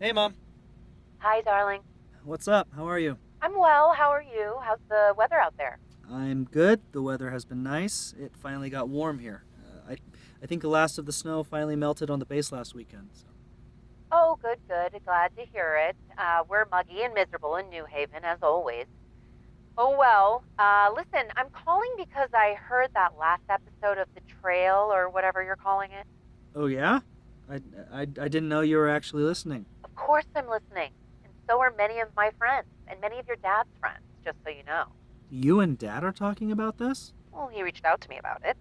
Hey, Mom. Hi, darling. What's up? How are you? I'm well. How are you? How's the weather out there? I'm good. The weather has been nice. It finally got warm here. I think the last of the snow finally melted on the base last weekend. So. Oh, good, good. Glad to hear it. We're muggy and miserable in New Haven, as always. Oh, well. Listen, I'm calling because I heard that last episode of The Trail, or whatever you're calling it. Oh, yeah? I didn't know you were actually listening. Of course I'm listening. And so are many of my friends, and many of your dad's friends, just so you know. You and Dad are talking about this? Well, he reached out to me about it.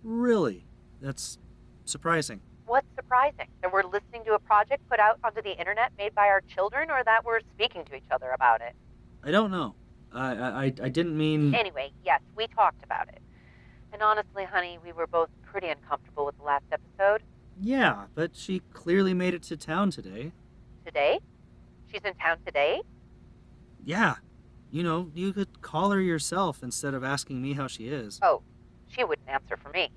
Really? That's surprising. What's surprising? That we're listening to a project put out onto the internet made by our children, or that we're speaking to each other about it? I don't know. I didn't mean... Anyway, yes, we talked about it. And honestly, honey, we were both pretty uncomfortable with the last episode. Yeah, but she clearly made it to town today. Today? She's in town today? Yeah. You know, you could call her yourself instead of asking me how she is. Oh, she wouldn't answer for me.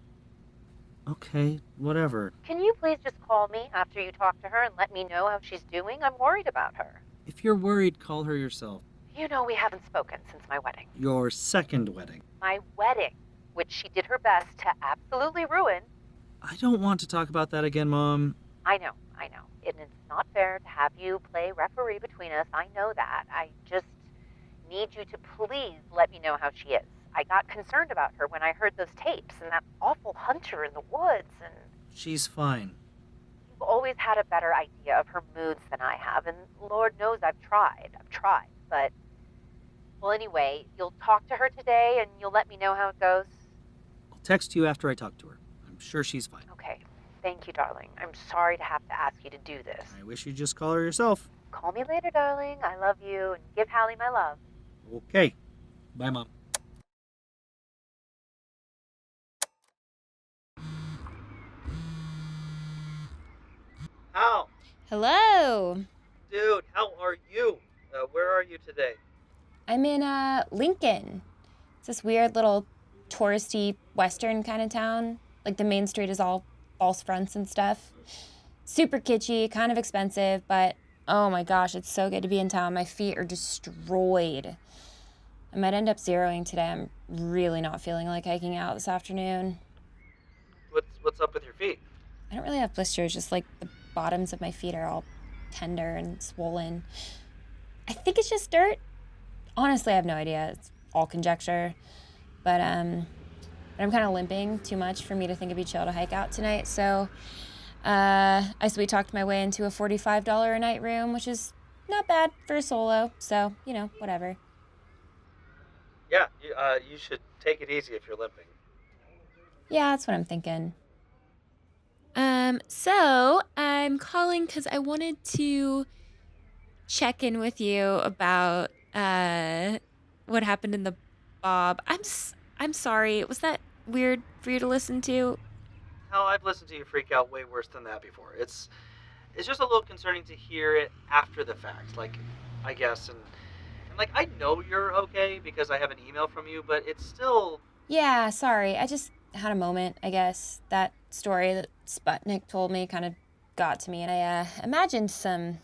Okay, whatever. Can you please just call me after you talk to her and let me know how she's doing? I'm worried about her. If you're worried, call her yourself. You know we haven't spoken since my wedding. Your second wedding. My wedding, which she did her best to absolutely ruin. I don't want to talk about that again, Mom. I know. And it's not fair to have you play referee between us. I know that. I just need you to please let me know how she is. I got concerned about her when I heard those tapes and that awful hunter in the woods, and... She's fine. You've always had a better idea of her moods than I have, and Lord knows I've tried, but... Well, anyway, you'll talk to her today and you'll let me know how it goes? I'll text you after I talk to her. I'm sure she's fine. Okay. Thank you, darling. I'm sorry to have to ask you to do this. I wish you'd just call her yourself. Call me later, darling. I love you, and give Hailey my love. Okay. Bye, Mom. How? Hello. Dude, how are you? Where are you today? I'm in Lincoln. It's this weird little touristy western kind of town. Like the main street is all false fronts and stuff. Super kitschy, kind of expensive, but oh my gosh, it's so good to be in town. My feet are destroyed. I might end up zeroing today. I'm really not feeling like hiking out this afternoon. What's up with your feet? I don't really have blisters, just like the bottoms of my feet are all tender and swollen. I think it's just dirt. Honestly, I have no idea. It's all conjecture. But I'm kind of limping too much for me to think it'd be chill to hike out tonight. So I sweet talked my way into a $45 a night room, which is not bad for a solo. So, you know, whatever. Yeah, you should take it easy if you're limping. Yeah, that's what I'm thinking. So I'm calling because I wanted to check in with you about what happened in the Bob. I'm sorry. Was that weird for you to listen to? Hell, I've listened to you freak out way worse than that before. It's just a little concerning to hear it after the fact, like, I guess, and like, I know you're okay because I have an email from you, but it's still... Yeah, sorry. I just had a moment, I guess. That story that Sputnik told me kind of got to me, and I imagined some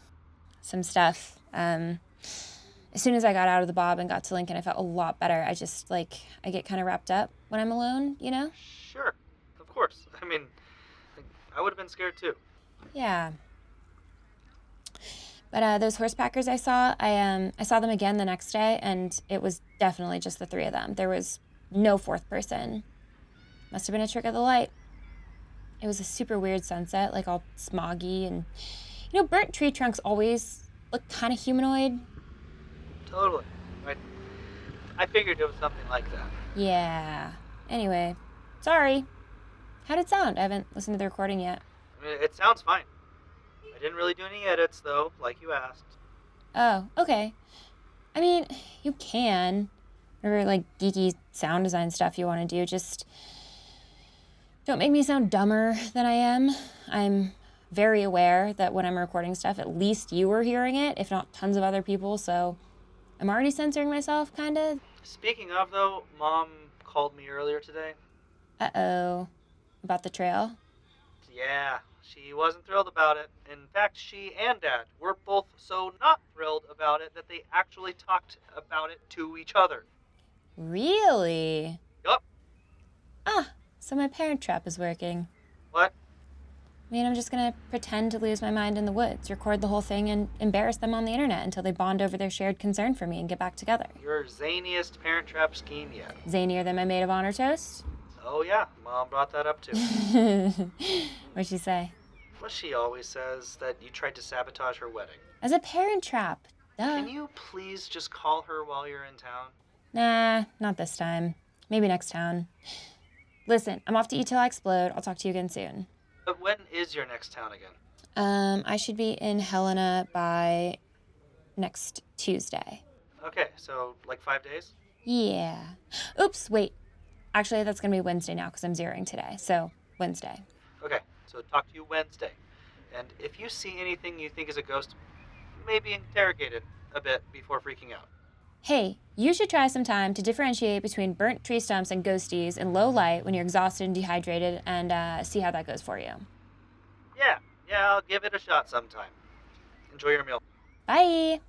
stuff. As soon as I got out of the Bob and got to Lincoln, I felt a lot better. I just, I get kind of wrapped up when I'm alone, you know? Sure, of course. I mean, I would have been scared too. Yeah. But those horsepackers I saw them again the next day, and it was definitely just the three of them. There was no fourth person. Must have been a trick of the light. It was a super weird sunset, like all smoggy, and, you know, burnt tree trunks always look kind of humanoid. Totally. I figured it was something like that. Yeah. Anyway, sorry. How'd it sound? I haven't listened to the recording yet. I mean, it sounds fine. I didn't really do any edits, though, like you asked. Oh, okay. I mean, you can. Whatever, geeky sound design stuff you want to do, just don't make me sound dumber than I am. I'm very aware that when I'm recording stuff, at least you are hearing it, if not tons of other people, so I'm already censoring myself, kind of. Speaking of, though, Mom called me earlier today. Uh-oh. About the trail? Yeah, she wasn't thrilled about it. In fact, she and Dad were both so not thrilled about it that they actually talked about it to each other. Really? Yup. Ah, so my parent trap is working. What? I mean, I'm just gonna pretend to lose my mind in the woods, record the whole thing, and embarrass them on the internet until they bond over their shared concern for me and get back together. Your zaniest parent trap scheme yet. Zanier than my maid of honor toast? Oh yeah, Mom brought that up too. What'd she say? Well, she always says that you tried to sabotage her wedding. As a parent trap. Duh. Can you please just call her while you're in town? Nah, not this time. Maybe next town. Listen, I'm off to eat till I explode. I'll talk to you again soon. But when is your next town again? I should be in Helena by next Tuesday. Okay, so like 5 days? Yeah. Oops, wait. Actually, that's going to be Wednesday now because I'm zeroing today. So, Wednesday. Okay, so talk to you Wednesday. And if you see anything you think is a ghost, maybe interrogate it a bit before freaking out. Hey, you should try some time to differentiate between burnt tree stumps and ghosties in low light when you're exhausted and dehydrated and see how that goes for you. Yeah, I'll give it a shot sometime. Enjoy your meal. Bye!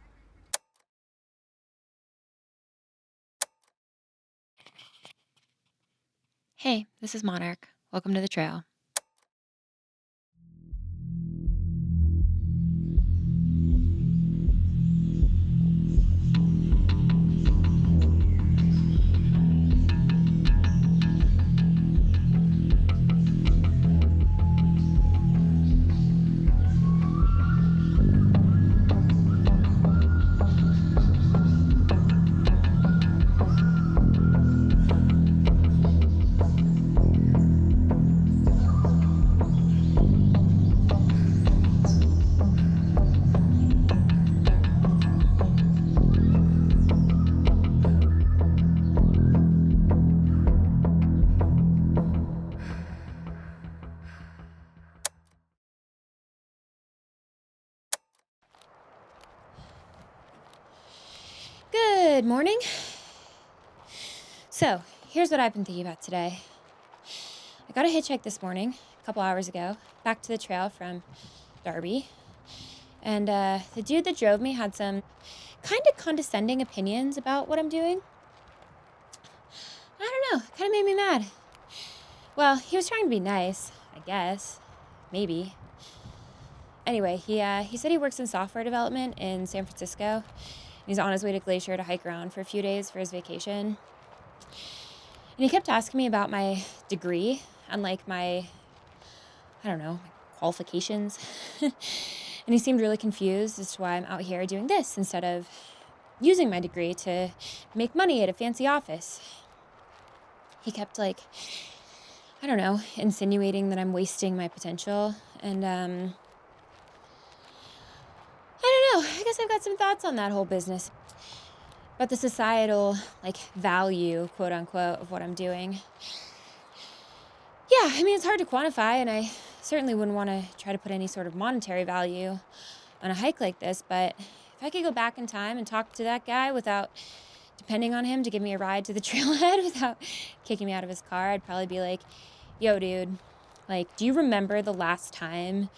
Hey, this is Monarch. Welcome to the trail. Good morning. So, here's what I've been thinking about today. I got a hitchhike this morning, a couple hours ago, back to the trail from Darby. And the dude that drove me had some kind of condescending opinions about what I'm doing. I don't know, kind of made me mad. Well, he was trying to be nice, I guess. Maybe. Anyway, he said he works in software development in San Francisco. He's on his way to Glacier to hike around for a few days for his vacation. And he kept asking me about my degree and like my qualifications. And he seemed really confused as to why I'm out here doing this instead of using my degree to make money at a fancy office. He kept insinuating that I'm wasting my potential. And I don't know, I guess I've got some thoughts on that whole business. About the societal, value, quote unquote, of what I'm doing. Yeah, I mean, it's hard to quantify, and I certainly wouldn't want to try to put any sort of monetary value on a hike like this, but if I could go back in time and talk to that guy without depending on him to give me a ride to the trailhead without kicking me out of his car, I'd probably be like, yo, dude, do you remember the last time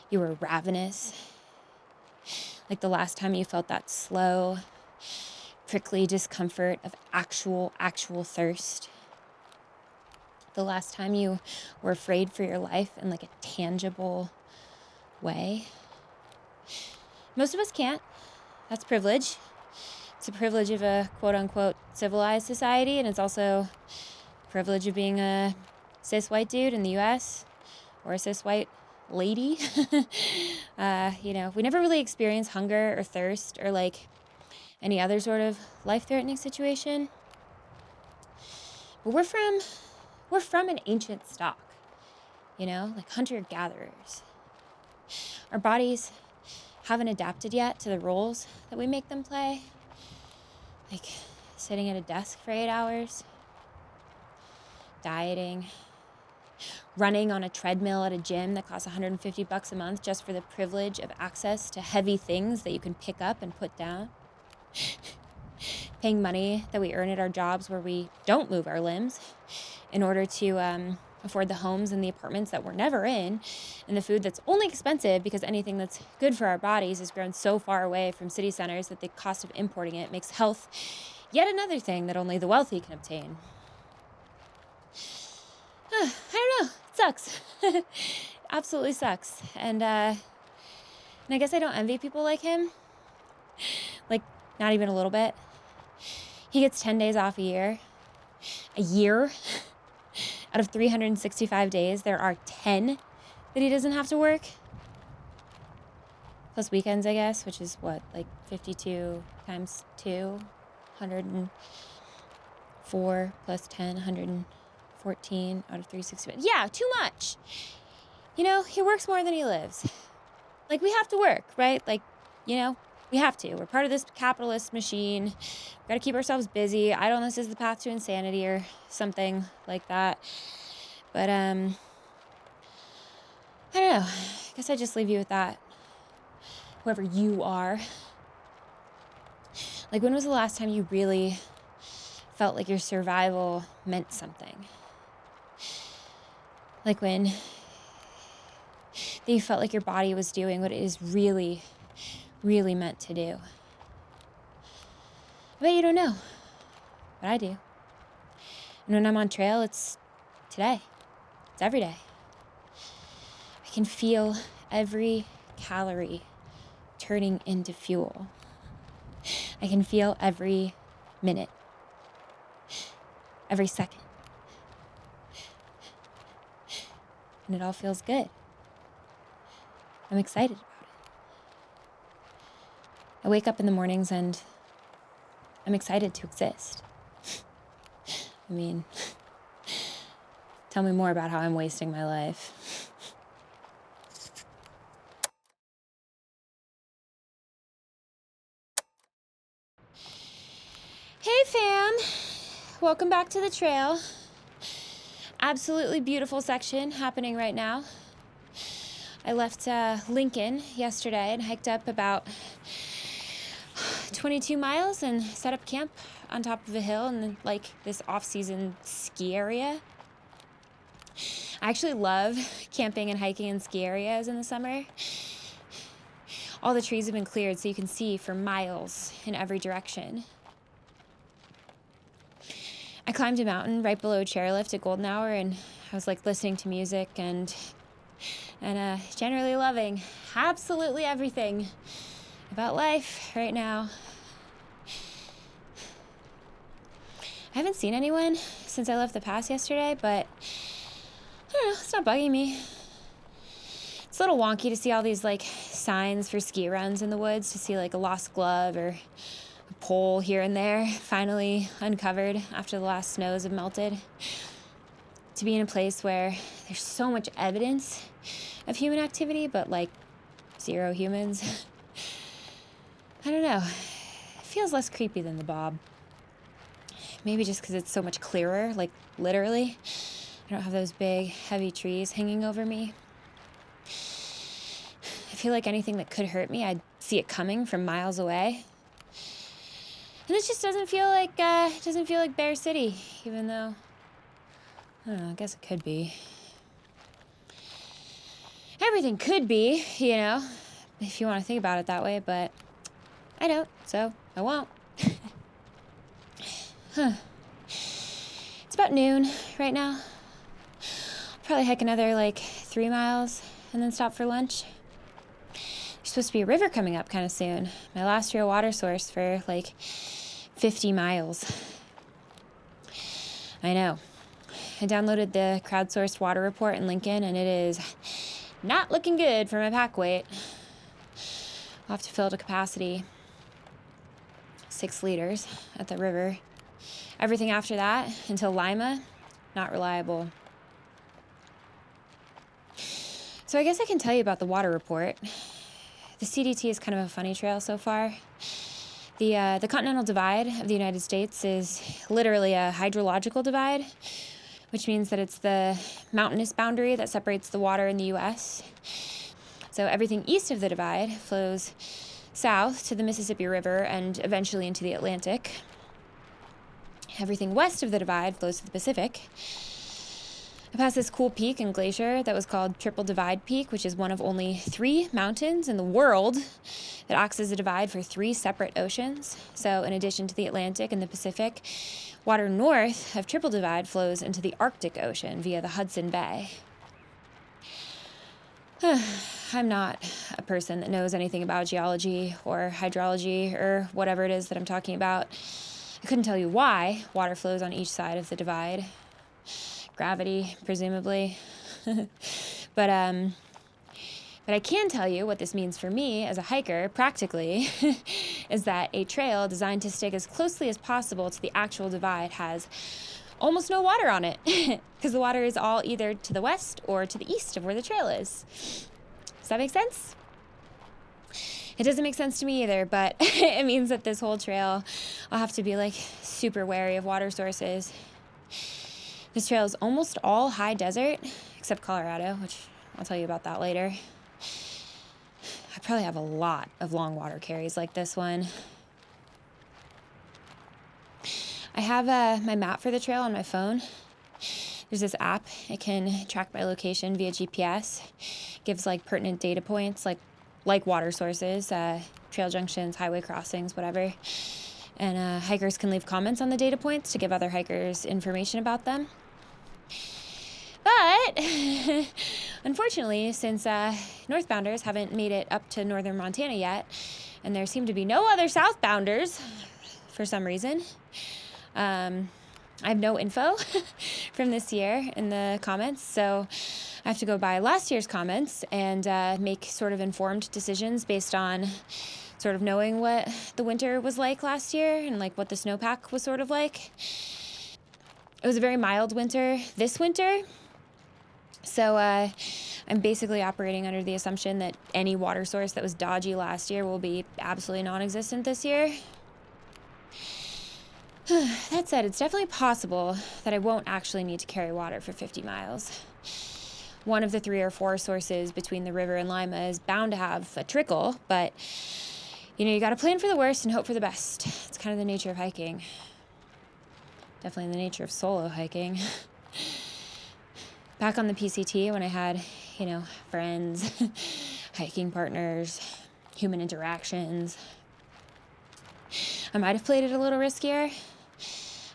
you were ravenous? The last time you felt that slow, prickly discomfort of actual thirst. The last time you were afraid for your life in a tangible way. Most of us can't. That's privilege. It's a privilege of a quote unquote civilized society, and it's also a privilege of being a cis white dude in the US or a cis white lady. We never really experience hunger or thirst or any other sort of life-threatening situation. But we're from an ancient stock, hunter-gatherers. Our bodies haven't adapted yet to the roles that we make them play, sitting at a desk for 8 hours, dieting, running on a treadmill at a gym that costs $150 a month just for the privilege of access to heavy things that you can pick up and put down. Paying money that we earn at our jobs where we don't move our limbs in order to afford the homes and the apartments that we're never in, and the food that's only expensive because anything that's good for our bodies is grown so far away from city centers that the cost of importing it makes health yet another thing that only the wealthy can obtain. I don't know. It sucks. Absolutely sucks. And I guess I don't envy people like him. Like, not even a little bit. He gets 10 days off a year. A year? Out of 365 days, there are 10 that he doesn't have to work. Plus weekends, I guess, which is what, like 52 times 2? 104 plus 10, 114 out of 365. Yeah, too much. You know, he works more than he lives. Like, we have to work, right? Like, you know, we have to. We're part of this capitalist machine. We've got to keep ourselves busy. Idleness is the path to insanity or something like that. But, I don't know. I guess I just leave you with that. Whoever you are. Like, when was the last time you really felt like your survival meant something? Like when you felt like your body was doing what it is really, really meant to do. I bet you don't know, but I do. And when I'm on trail, it's today. It's every day. I can feel every calorie turning into fuel. I can feel every minute, every second. And it all feels good. I'm excited about it. I wake up in the mornings and I'm excited to exist. I mean, tell me more about how I'm wasting my life. Hey fam, welcome back to the trail. Absolutely beautiful section happening right now. I left Lincoln yesterday and hiked up about 22 miles and set up camp on top of a hill in like this off-season ski area. I actually love camping and hiking in ski areas in the summer. All the trees have been cleared so you can see for miles in every direction. I climbed a mountain right below Chairlift at Golden Hour, and I was like listening to music and generally loving absolutely everything about life right now. I haven't seen anyone since I left the pass yesterday, but I don't know, it's not bugging me. It's a little wonky to see all these like signs for ski runs in the woods, to see like a lost glove or a pole here and there finally uncovered after the last snows have melted. To be in a place where there's so much evidence of human activity, but like zero humans. I don't know. It feels less creepy than the Bob. Maybe just because it's so much clearer, like literally. I don't have those big, heavy trees hanging over me. I feel like anything that could hurt me, I'd see it coming from miles away. And it just doesn't feel like Bear City, even though, I don't know, I guess it could be. Everything could be, you know, if you want to think about it that way, but I don't, so I won't. It's about noon right now. I'll probably hike another like 3 miles and then stop for lunch. There's supposed to be a river coming up kind of soon. My last real water source for like 50 miles. I know. I downloaded the crowdsourced water report in Lincoln, and it is not looking good for my pack weight. I'll have to fill to capacity. 6 liters at the river. Everything after that, until Lima, not reliable. So I guess I can tell you about the water report. The CDT is kind of a funny trail so far. The continental divide of the United States is literally a hydrological divide, which means that it's the mountainous boundary that separates the water in the U.S. So everything east of the divide flows south to the Mississippi River and eventually into the Atlantic. Everything west of the divide flows to the Pacific. I passed this cool peak and glacier that was called Triple Divide Peak, which is one of only 3 mountains in the world that acts as a divide for 3 separate oceans. So in addition to the Atlantic and the Pacific, water north of Triple Divide flows into the Arctic Ocean via the Hudson Bay. I'm not a person that knows anything about geology or hydrology or whatever it is that I'm talking about. I couldn't tell you why water flows on each side of the divide. Gravity, presumably. But I can tell you what this means for me as a hiker, practically, is that a trail designed to stick as closely as possible to the actual divide has almost no water on it, because the water is all either to the west or to the east of where the trail is. Does that make sense? It doesn't make sense to me either, but it means that this whole trail, I'll have to be like super wary of water sources. This trail is almost all high desert, except Colorado, which I'll tell you about that later. I probably have a lot of long water carries like this one. I have my map for the trail on my phone. There's this app. It can track my location via GPS. Gives like pertinent data points, like water sources, trail junctions, highway crossings, whatever. And hikers can leave comments on the data points to give other hikers information about them. But unfortunately, since northbounders haven't made it up to northern Montana yet, and there seem to be no other southbounders for some reason, I have no info from this year in the comments, so I have to go by last year's comments and make sort of informed decisions based on sort of knowing what the winter was like last year and like what the snowpack was sort of like. It was a very mild winter this winter, so I'm basically operating under the assumption that any water source that was dodgy last year will be absolutely non-existent this year. That said, it's definitely possible that I won't actually need to carry water for 50 miles. One of the 3 or 4 sources between the river and Lima is bound to have a trickle, but you gotta plan for the worst and hope for the best. It's kind of the nature of hiking. Definitely the nature of solo hiking. Back on the PCT when I had, friends, hiking partners, human interactions, I might have played it a little riskier.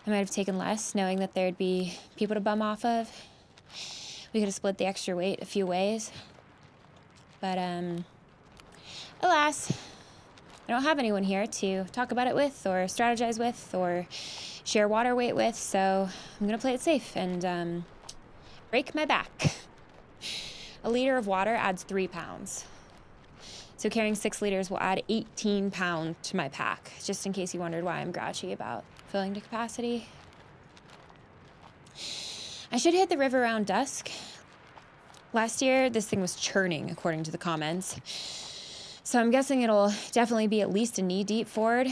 I might have taken less, knowing that there'd be people to bum off of. We could have split the extra weight a few ways. But, alas, I don't have anyone here to talk about it with or strategize with or share water weight with, so I'm going to play it safe and break my back. A liter of water adds 3 pounds. So carrying 6 liters will add 18 pounds to my pack, just in case you wondered why I'm grouchy about filling to capacity. I should hit the river around dusk. Last year, this thing was churning, according to the comments. So I'm guessing it'll definitely be at least a knee-deep ford.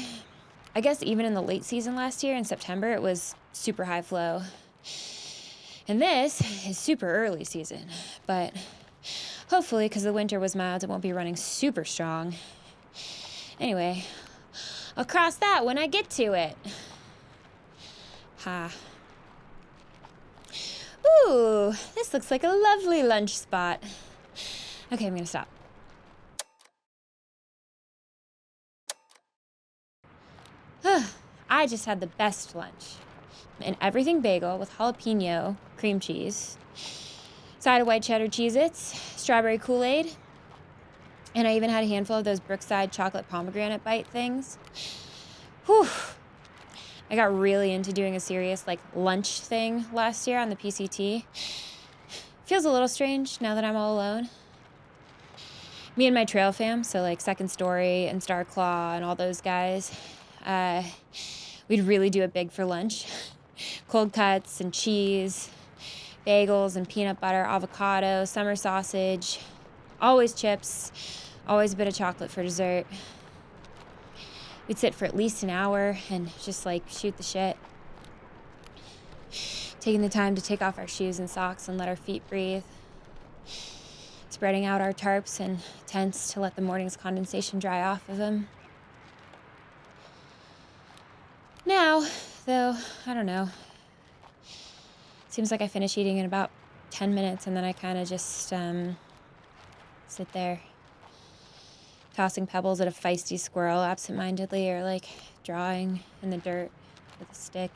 I guess even in the late season last year, in September, it was super high flow. And this is super early season, but hopefully, because the winter was mild, it won't be running super strong. Anyway, I'll cross that when I get to it. Ha. Ooh, this looks like a lovely lunch spot. Okay, I'm gonna stop. I just had the best lunch. An everything bagel with jalapeno cream cheese, side of white cheddar Cheez-Its, strawberry Kool-Aid, and I even had a handful of those Brookside chocolate pomegranate bite things. Whew. I got really into doing a serious lunch thing last year on the PCT. Feels a little strange now that I'm all alone. Me and my trail fam, so Second Story and Star Claw and all those guys, we'd really do it big for lunch. Cold cuts and cheese, bagels and peanut butter, avocado, summer sausage, always chips, always a bit of chocolate for dessert. We'd sit for at least an hour and just shoot the shit. Taking the time to take off our shoes and socks and let our feet breathe. Spreading out our tarps and tents to let the morning's condensation dry off of them. Now, though, I don't know. Seems like I finish eating in about 10 minutes, and then I kind of just sit there tossing pebbles at a feisty squirrel absentmindedly, or like drawing in the dirt with a stick.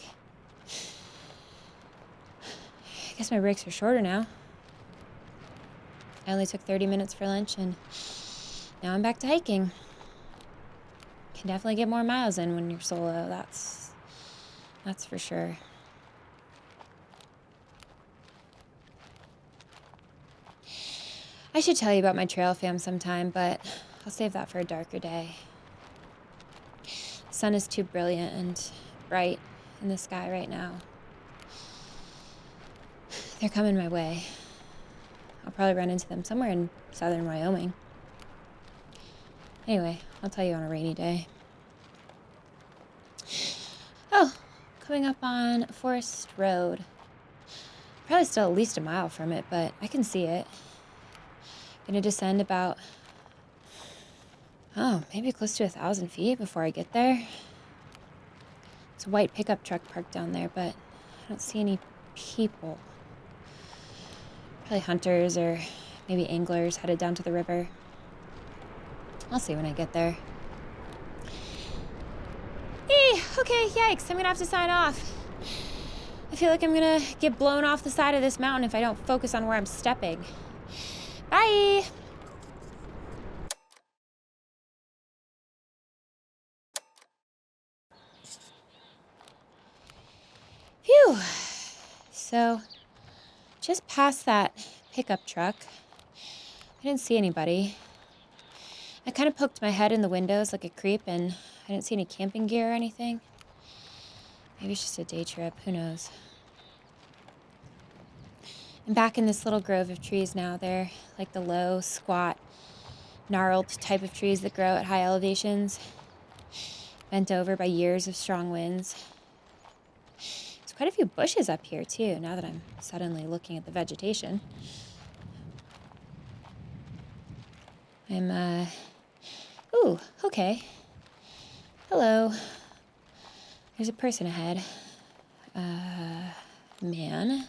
I guess my breaks are shorter now. I only took 30 minutes for lunch, and now I'm back to hiking. Can definitely get more miles in when you're solo, that's for sure. I should tell you about my trail fam sometime, but I'll save that for a darker day. The sun is too brilliant and bright in the sky right now. They're coming my way. I'll probably run into them somewhere in southern Wyoming. Anyway, I'll tell you on a rainy day. Oh, coming up on Forest Road. Probably still at least a mile from it, but I can see it. Gonna descend about, maybe close to 1,000 feet before I get there. It's a white pickup truck parked down there, but I don't see any people. Probably hunters or maybe anglers headed down to the river. I'll see when I get there. Okay, yikes, I'm gonna have to sign off. I feel like I'm gonna get blown off the side of this mountain if I don't focus on where I'm stepping. Bye! Phew. So, just past that pickup truck, I didn't see anybody. I kind of poked my head in the windows like a creep, and I didn't see any camping gear or anything. Maybe it's just a day trip, who knows. I'm back in this little grove of trees now. They're like the low, squat, gnarled type of trees that grow at high elevations, bent over by years of strong winds. There's quite a few bushes up here, too, now that I'm suddenly looking at the vegetation. Ooh, okay. Hello. There's a person ahead. Man.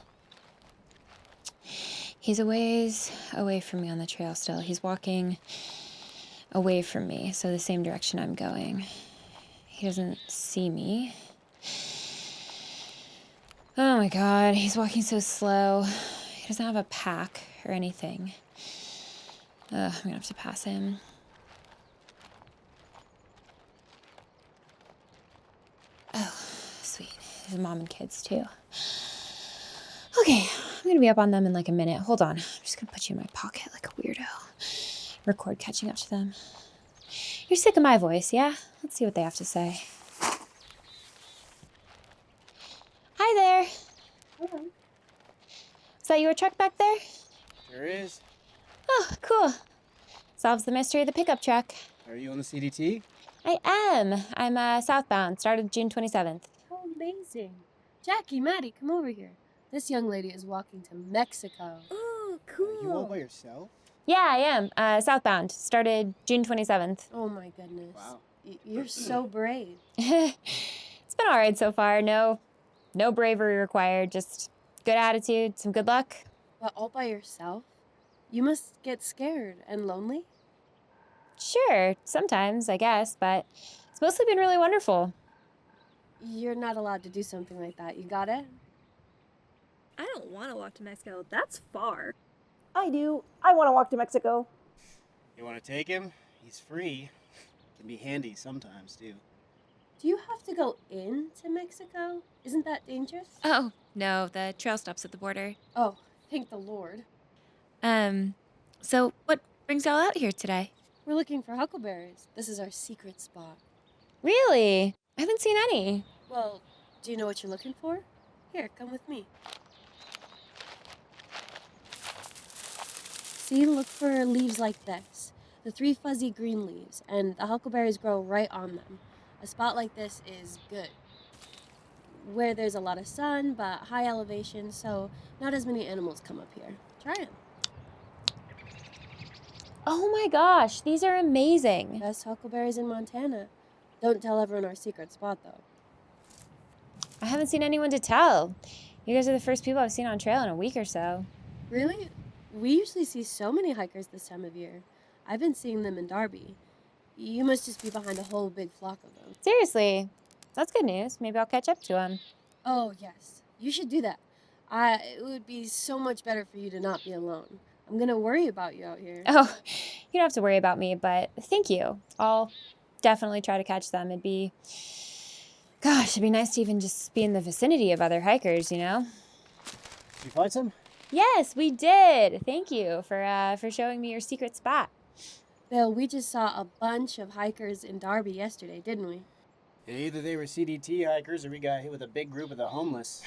He's a ways away from me on the trail still. He's walking away from me, so the same direction I'm going. He doesn't see me. Oh my god, he's walking so slow. He doesn't have a pack or anything. I'm gonna have to pass him. Oh, sweet. There's mom and kids, too. Okay, I'm gonna be up on them in like a minute. Hold on. I'm just gonna put you in my pocket like a weirdo. Record catching up to them. You're sick of my voice, yeah? Let's see what they have to say. Hi there. Hello. Is that your truck back there? Sure is. Oh, cool. Solves the mystery of the pickup truck. Are you on the CDT? I am. I'm southbound. Started June 27th. How amazing. Jackie, Matty, come over here. This young lady is walking to Mexico. Oh, Are you all cool. by yourself? Yeah, I am. Southbound. Started June 27th. Oh my goodness. Wow. You're so brave. It's been all right so far. No bravery required. Just good attitude, some good luck. But all by yourself? You must get scared and lonely? Sure, sometimes, I guess, but it's mostly been really wonderful. You're not allowed to do something like that. You got it? I don't want to walk to Mexico. That's far. I do. I want to walk to Mexico. You want to take him? He's free. Can be handy sometimes, too. Do you have to go into Mexico? Isn't that dangerous? Oh, no, the trail stops at the border. Oh, thank the Lord. So what brings y'all out here today? We're looking for huckleberries. This is our secret spot. Really? I haven't seen any. Well, do you know what you're looking for? Here, come with me. See, look for leaves like this. The 3 fuzzy green leaves, and the huckleberries grow right on them. A spot like this is good. Where there's a lot of sun, but high elevation, so not as many animals come up here. Try them. Oh my gosh, these are amazing. Best huckleberries in Montana. Don't tell everyone our secret spot, though. I haven't seen anyone to tell. You guys are the first people I've seen on trail in a week or so. Really? We usually see so many hikers this time of year. I've been seeing them in Darby. You must just be behind a whole big flock of them. Seriously, that's good news. Maybe I'll catch up to him. Oh, yes. You should do that. It would be so much better for you to not be alone. I'm gonna worry about you out here. Oh, you don't have to worry about me, but thank you. I'll definitely try to catch them. It'd be nice to even just be in the vicinity of other hikers, you know? Did you find some? Yes, we did. Thank you for showing me your secret spot. Bill, we just saw a bunch of hikers in Darby yesterday, didn't we? Either they were CDT hikers or we got hit with a big group of the homeless.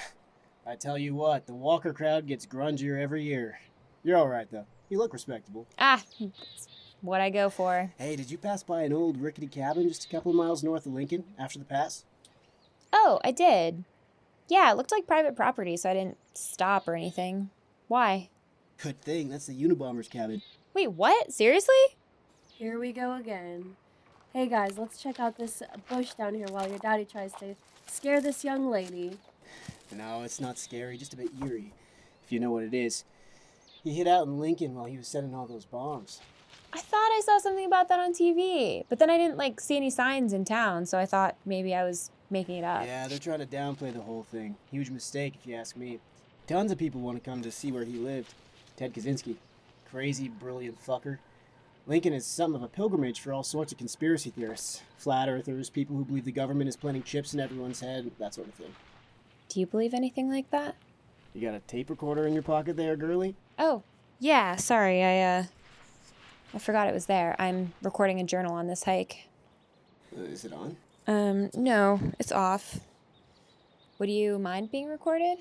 I tell you what, the walker crowd gets grungier every year. You're all right, though. You look respectable. It's what I go for. Hey, did you pass by an old rickety cabin just a couple of miles north of Lincoln after the pass? Oh, I did. Yeah, it looked like private property, so I didn't stop or anything. Why? Good thing, that's the Unabomber's cabin. Wait, what? Seriously? Here we go again. Hey guys, let's check out this bush down here while your daddy tries to scare this young lady. No, it's not scary, just a bit eerie, if you know what it is. He hid out in Lincoln while he was setting all those bombs. I thought I saw something about that on TV, but then I didn't see any signs in town, so I thought maybe I was making it up. Yeah, they're trying to downplay the whole thing. Huge mistake, if you ask me. Tons of people want to come to see where he lived. Ted Kaczynski. Crazy, brilliant fucker. Lincoln is something of a pilgrimage for all sorts of conspiracy theorists. Flat earthers, people who believe the government is planting chips in everyone's head, that sort of thing. Do you believe anything like that? You got a tape recorder in your pocket there, girly? Oh, yeah, sorry, I forgot it was there. I'm recording a journal on this hike. Is it on? No, it's off. Would you mind being recorded?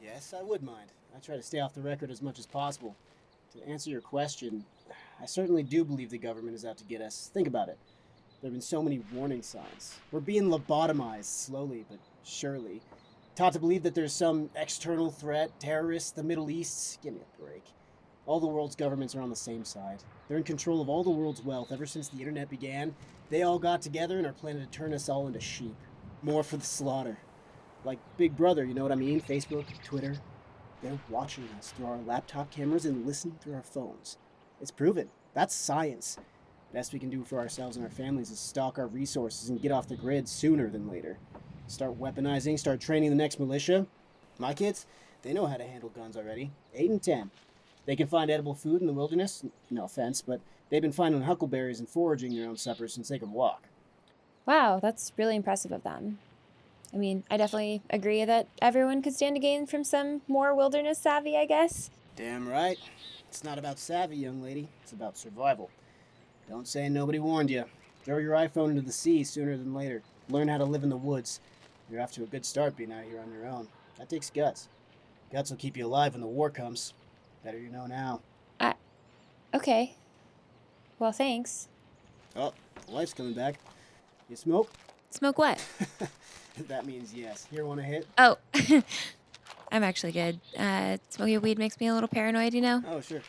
Yes, I would mind. I try to stay off the record as much as possible. To answer your question, I certainly do believe the government is out to get us. Think about it. There have been so many warning signs. We're being lobotomized slowly but surely. Taught to believe that there's some external threat, terrorists, the Middle East. Give me a break. All the world's governments are on the same side. They're in control of all the world's wealth ever since the internet began. They all got together and are planning to turn us all into sheep. More for the slaughter. Like Big Brother, you know what I mean? Facebook, Twitter. They're watching us through our laptop cameras and listening through our phones. It's proven. That's science. Best we can do for ourselves and our families is stock our resources and get off the grid sooner than later. Start weaponizing, start training the next militia. My kids, they know how to handle guns already. 8 and 10. They can find edible food in the wilderness. No offense, but they've been finding huckleberries and foraging their own suppers since they could walk. Wow, that's really impressive of them. I mean, I definitely agree that everyone could stand to gain from some more wilderness savvy, I guess. Damn right. It's not about savvy, young lady. It's about survival. Don't say nobody warned you. Throw your iPhone into the sea sooner than later. Learn how to live in the woods. You're off to a good start being out here on your own. That takes guts. Guts will keep you alive when the war comes. Better you know now. Okay. Well, thanks. Oh, the wife's coming back. You smoke? Smoke what? That means yes. Here, want a hit? Oh, I'm actually good. Smoking weed makes me a little paranoid, you know? Oh, sure.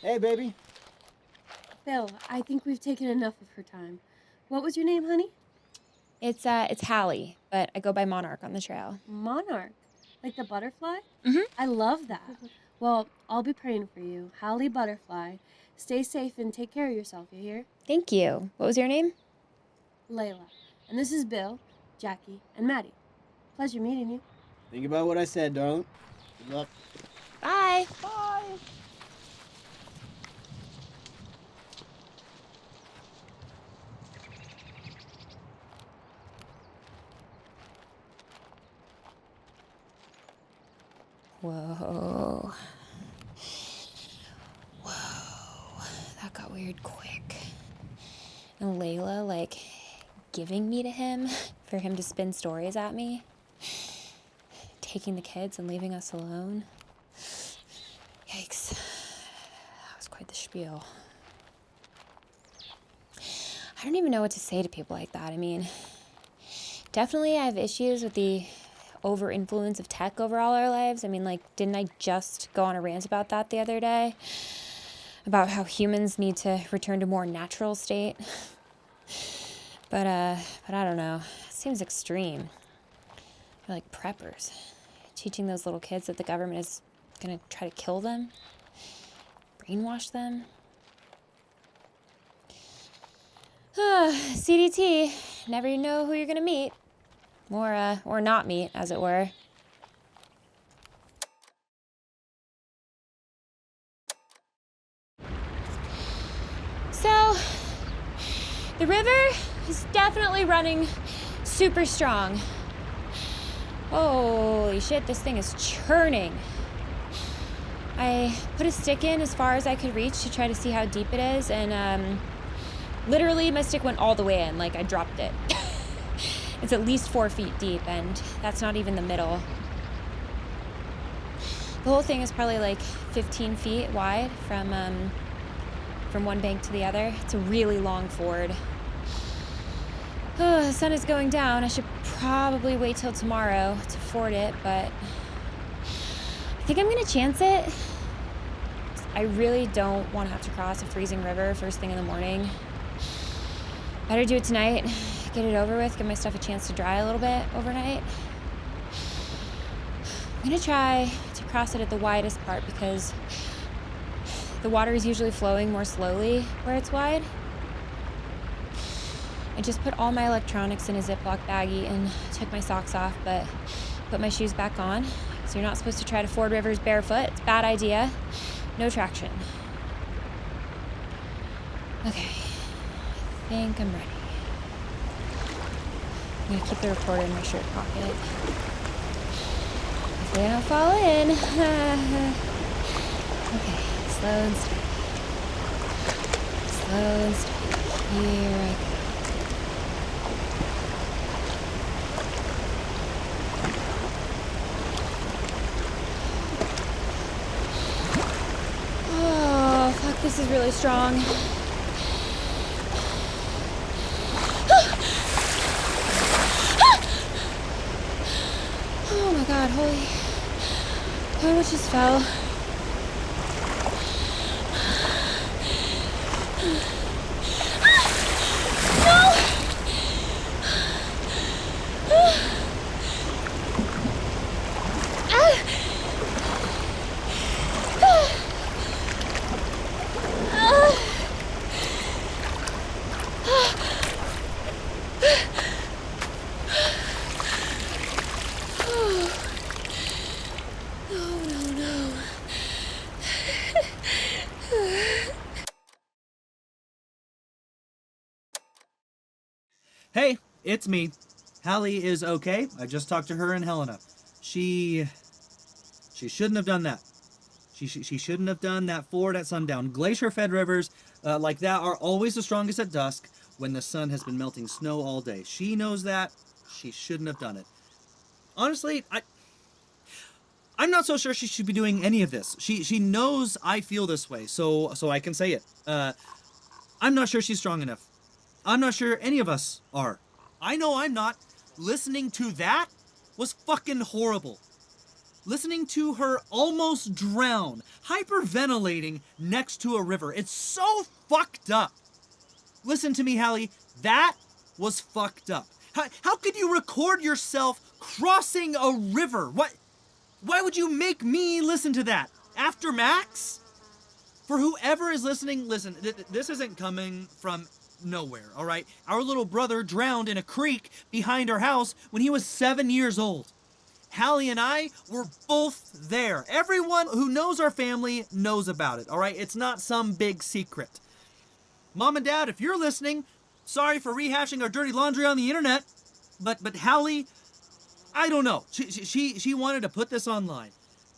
Hey, baby. Bill, I think we've taken enough of her time. What was your name, honey? It's Hailey, but I go by Monarch on the trail. Monarch. Like the butterfly? Mhm. I love that. Well, I'll be praying for you. Hailey Butterfly. Stay safe and take care of yourself, you hear? Thank you. What was your name? Layla. And this is Bill, Jackie, and Matty. Pleasure meeting you. Think about what I said, darling. Good luck. Bye. Bye. Whoa. Whoa. That got weird quick. And Layla, giving me to him for him to spin stories at me. Taking the kids and leaving us alone. Yikes. That was quite the spiel. I don't even know what to say to people like that. I mean, definitely I have issues with the over-influence of tech over all our lives. I mean, didn't I just go on a rant about that the other day? About how humans need to return to a more natural state. But I don't know. It seems extreme. They're like preppers. Teaching those little kids that the government is gonna try to kill them. brainwash them? CDT. Never know who you're gonna meet. Or not meet, as it were. So, the river is definitely running super strong. Holy shit, this thing is churning. I put a stick in as far as I could reach to try to see how deep it is, and literally my stick went all the way in, like I dropped it. It's at least 4 feet deep, and that's not even the middle. The whole thing is probably like 15 feet wide from one bank to the other. It's a really long ford. The sun is going down. I should probably wait till tomorrow to ford it, but I think I'm gonna chance it. I really don't want to have to cross a freezing river first thing in the morning. Better do it tonight, get it over with, give my stuff a chance to dry a little bit overnight. I'm gonna try to cross it at the widest part because the water is usually flowing more slowly where it's wide. I just put all my electronics in a Ziploc baggie and took my socks off, but put my shoes back on. So you're not supposed to try to ford rivers barefoot. It's a bad idea. No traction. Okay, I think I'm ready. I'm gonna keep the recorder in my shirt pocket. Hopefully I don't fall in. Okay, slow and steady. Slow and steady. Here I go. Oh, fuck, this is really strong. Oh my god, holy. I almost just fell. Hey, it's me. Hailey is okay. I just talked to her and Helena. She shouldn't have done that. She shouldn't have done that ford at sundown. Glacier-fed rivers like that are always the strongest at dusk when the sun has been melting snow all day. She knows that. She shouldn't have done it. Honestly, I'm not so sure she should be doing any of this. She knows I feel this way, so I can say it. I'm not sure she's strong enough. I'm not sure any of us are. I know I'm not. Listening to that was fucking horrible. Listening to her almost drown, hyperventilating next to a river. It's so fucked up. Listen to me, Hailey. That was fucked up. How could you record yourself crossing a river? Why would you make me listen to that? After Max? For whoever is listening, listen, this isn't coming from nowhere, all right? Our little brother drowned in a creek behind our house when he was 7 years old. Hailey and I were both there. Everyone who knows our family knows about it, all right? It's not some big secret. Mom and Dad, if you're listening, sorry for rehashing our dirty laundry on the internet, but Hailey, I don't know. She wanted to put this online.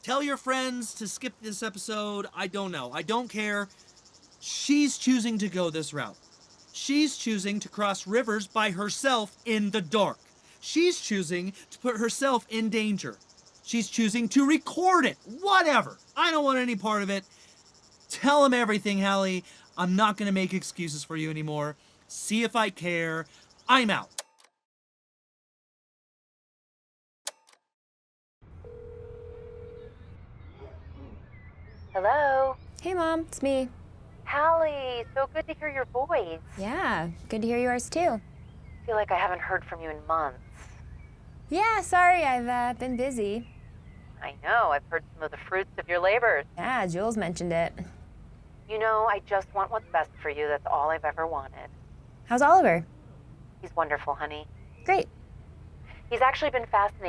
Tell your friends to skip this episode. I don't know. I don't care. She's choosing to go this route. She's choosing to cross rivers by herself in the dark. She's choosing to put herself in danger. She's choosing to record it. Whatever. I don't want any part of it. Tell him everything, Hailey. I'm not going to make excuses for you anymore. See if I care. I'm out. Hello? Hey, Mom, it's me. Hailey, so good to hear your voice. Yeah, good to hear yours too. I feel like I haven't heard from you in months. Yeah, sorry, I've been busy. I know, I've heard some of the fruits of your labors. Yeah, Jules mentioned it. You know, I just want what's best for you. That's all I've ever wanted. How's Oliver? He's wonderful, honey. Great. He's actually been fascinated